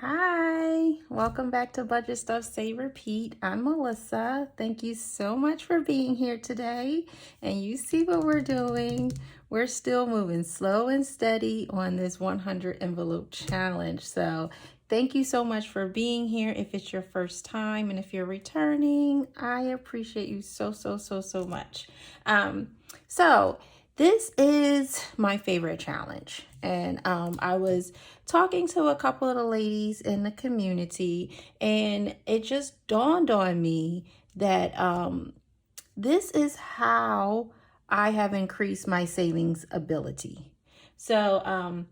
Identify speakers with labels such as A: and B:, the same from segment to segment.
A: Hi, welcome back to Budget Stuff Save Repeat. I'm Melissa. Thank you so much for being here today. And you see what we're doing. We're still moving slow and steady on this 100 envelope challenge. So thank you so much for being here. If it's your first time and if you're returning, I appreciate you so much. So this is my favorite challenge. And I was talking to a couple of the ladies in the community, and it just dawned on me that this is how I have increased my savings ability. So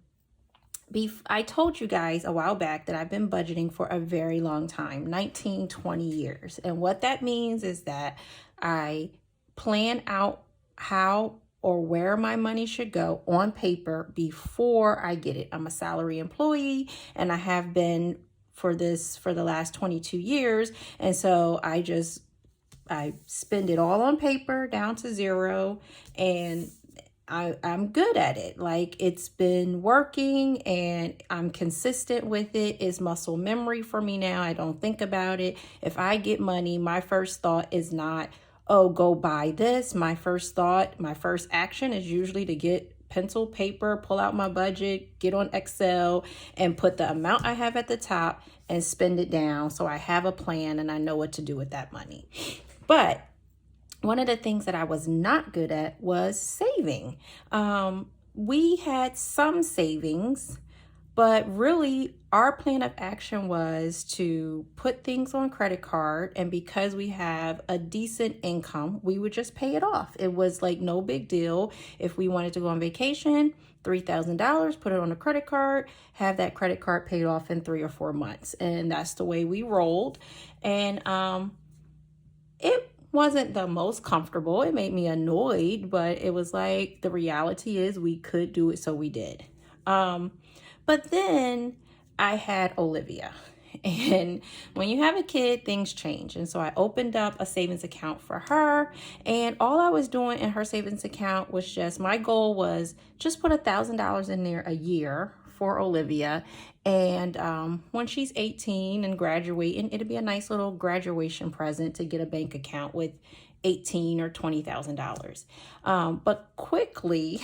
A: I told you guys a while back that I've been budgeting for a very long time, 19, 20 years. And what that means is that I plan out how or where my money should go on paper before I get it. I'm a salary employee and I have been for the last 22 years. And so I spend it all on paper down to zero, and I'm good at it. Like, it's been working and I'm consistent with it. It's muscle memory for me now. I don't think about it. If I get money, my first thought is not, oh, go buy this. My first action is usually to get pencil, paper, pull out my budget, get on Excel, and put the amount I have at the top and spend it down so I have a plan and I know what to do with that money. But one of the things that I was not good at was saving. We had some savings, but really our plan of action was to put things on credit card. And because we have a decent income, we would just pay it off. It was like no big deal. If we wanted to go on vacation, $3,000, put it on a credit card, have that credit card paid off in 3 or 4 months. And that's the way we rolled. And it wasn't the most comfortable. It made me annoyed, but it was like, the reality is we could do it, so we did. But then I had Olivia, and when you have a kid, things change. And so I opened up a savings account for her, and all I was doing in her savings account was my goal was just put $1,000 in there a year for Olivia. And when she's 18 and graduating, it'll be a nice little graduation present to get a bank account with $18,000 or $20,000. But quickly,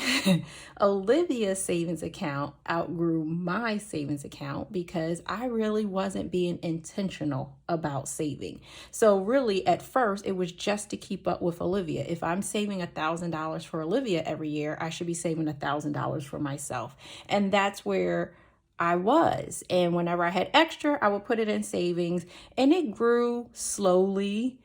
A: Olivia's savings account outgrew my savings account because I really wasn't being intentional about saving. So really, at first, it was just to keep up with Olivia. If I'm saving $1,000 for Olivia every year, I should be saving $1,000 for myself. And that's where I was. And whenever I had extra, I would put it in savings, and it grew slowly.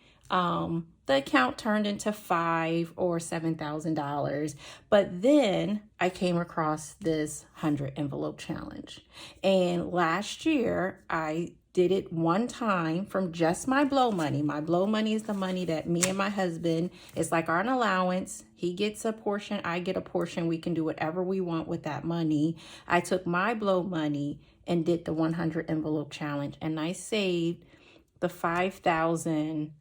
A: The account turned into $5,000 or $7,000. But then I came across this 100 envelope challenge. And last year I did it one time from just my blow money. My blow money is the money that me and my husband, it's like our allowance. He gets a portion, I get a portion. We can do whatever we want with that money. I took my blow money and did the 100 envelope challenge, and I saved the 500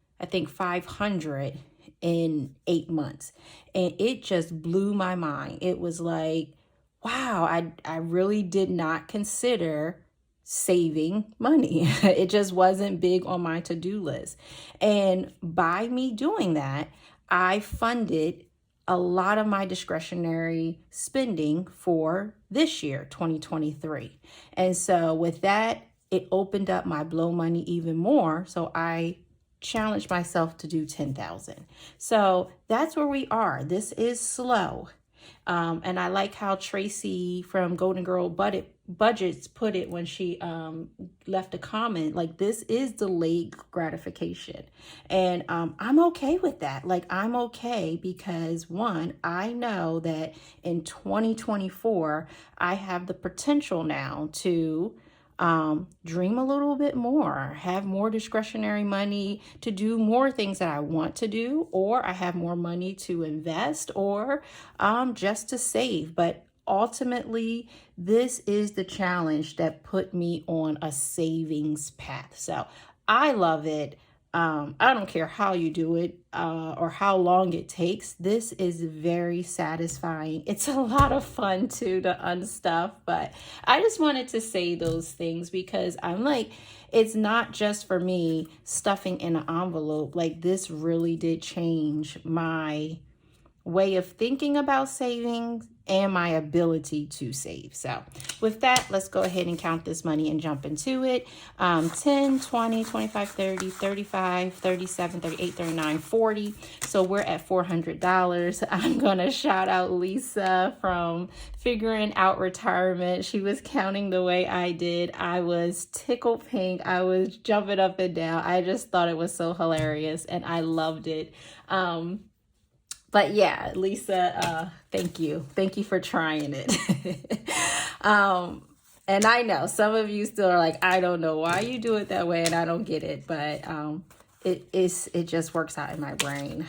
A: in 8 months. And it just blew my mind. It was like, wow, I really did not consider saving money. It just wasn't big on my to-do list. And by me doing that, I funded a lot of my discretionary spending for this year, 2023. And so with that, it opened up my blow money even more. So I challenged myself to do 10,000. So that's where we are. This is slow. And I like how Tracy from Golden Girl Budgets put it when she left a comment, like, this is delayed gratification. And I'm okay with that. Like, I'm okay because, one, I know that in 2024, I have the potential now to dream a little bit more, have more discretionary money to do more things that I want to do, or I have more money to invest, or just to save. But ultimately, this is the challenge that put me on a savings path. So I love it. I don't care how you do it or how long it takes. This is very satisfying. It's a lot of fun too to unstuff, but I just wanted to say those things because I'm like, it's not just for me stuffing in an envelope. Like, this really did change my way of thinking about saving and my ability to save. So with that, let's go ahead and count this money and jump into it. 10, 20, 25, 30, 35, 37, 38, 39, 40. So we're at $400. I'm going to shout out Lisa from Figuring Out Retirement. She was counting the way I did. I was tickled pink. I was jumping up and down. I just thought it was so hilarious and I loved it. But yeah, Lisa, thank you. Thank you for trying it. And I know some of you still are like, I don't know why you do it that way and I don't get it, but it just works out in my brain.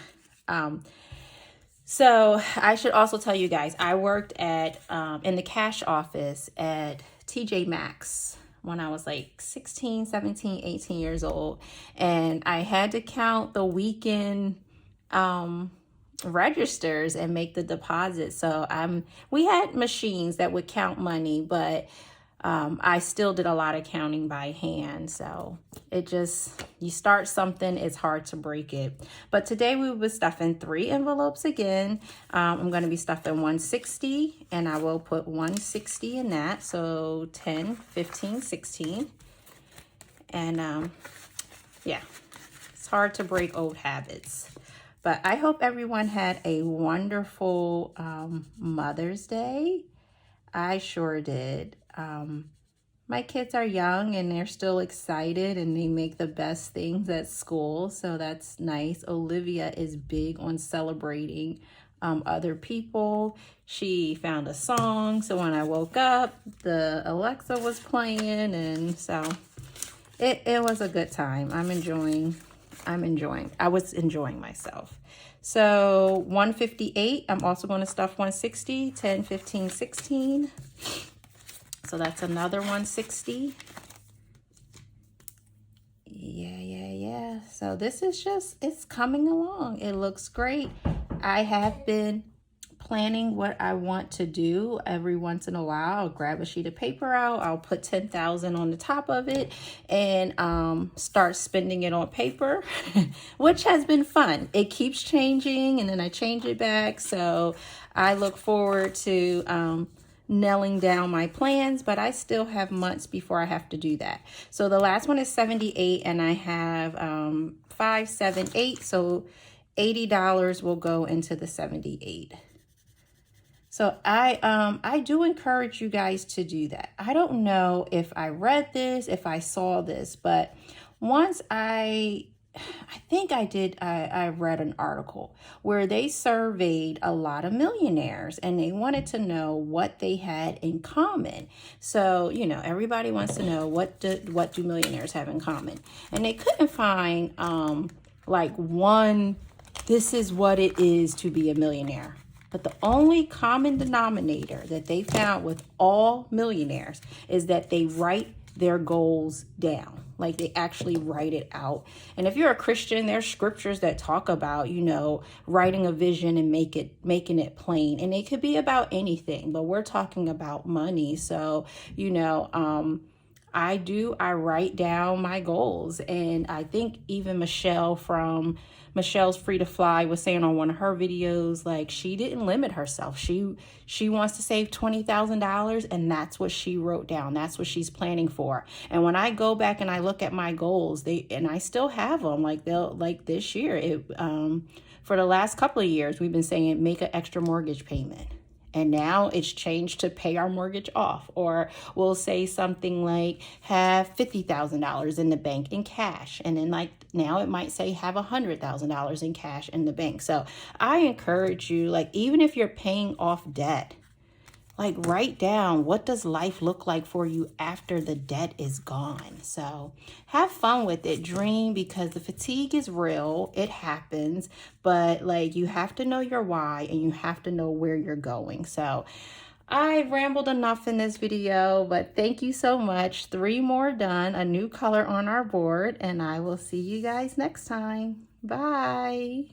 A: So I should also tell you guys, I worked at in the cash office at TJ Maxx when I was like 16, 17, 18 years old. And I had to count the weekend registers and make the deposit. So we had machines that would count money, but I still did a lot of counting by hand. So you start something, it's hard to break it. But today we will be stuffing 3 envelopes again. I'm going to be stuffing 160 and I will put 160 in that. So 10, 15, 16. And yeah, it's hard to break old habits. But I hope everyone had a wonderful Mother's Day. I sure did. My kids are young and they're still excited and they make the best things at school. So that's nice. Olivia is big on celebrating other people. She found a song. So when I woke up, the Alexa was playing. And so it was a good time. I was enjoying myself. So 158, I'm also going to stuff 160, 10, 15, 16. So that's another 160. Yeah. So this is it's coming along. It looks great. I have been planning what I want to do every once in a while. I'll grab a sheet of paper out. I'll put 10,000 on the top of it and start spending it on paper, which has been fun. It keeps changing and then I change it back. So I look forward to nailing down my plans, but I still have months before I have to do that. So the last one is 78 and I have 5, 7, 8. So $80 will go into the 78. So I do encourage you guys to do that. I don't know if I read this, if I saw this, but once I think I did, I read an article where they surveyed a lot of millionaires and they wanted to know what they had in common. So, everybody wants to know what do millionaires have in common? And they couldn't find like one, this is what it is to be a millionaire. But the only common denominator that they found with all millionaires is that they write their goals down. Like they actually write it out. And if you're a Christian, there's scriptures that talk about, writing a vision and making it plain. And it could be about anything, but we're talking about money. So, I write down my goals. And I think even Michelle from Michelle's Free2Fly was saying on one of her videos, like she didn't limit herself. She wants to save $20,000 and that's what she wrote down. That's what she's planning for. And when I go back and I look at my goals, and I still have them, like this year, for the last couple of years, we've been saying make an extra mortgage payment. And now it's changed to pay our mortgage off. Or we'll say something like have $50,000 in the bank in cash. And then now it might say have $100,000 in cash in the bank. So I encourage you, even if you're paying off debt, write down what does life look like for you after the debt is gone. So have fun with it, dream, because the fatigue is real. It happens, but you have to know your why and you have to know where you're going. So I've rambled enough in this video, but thank you so much. 3 more done, a new color on our board, and I will see you guys next time. Bye.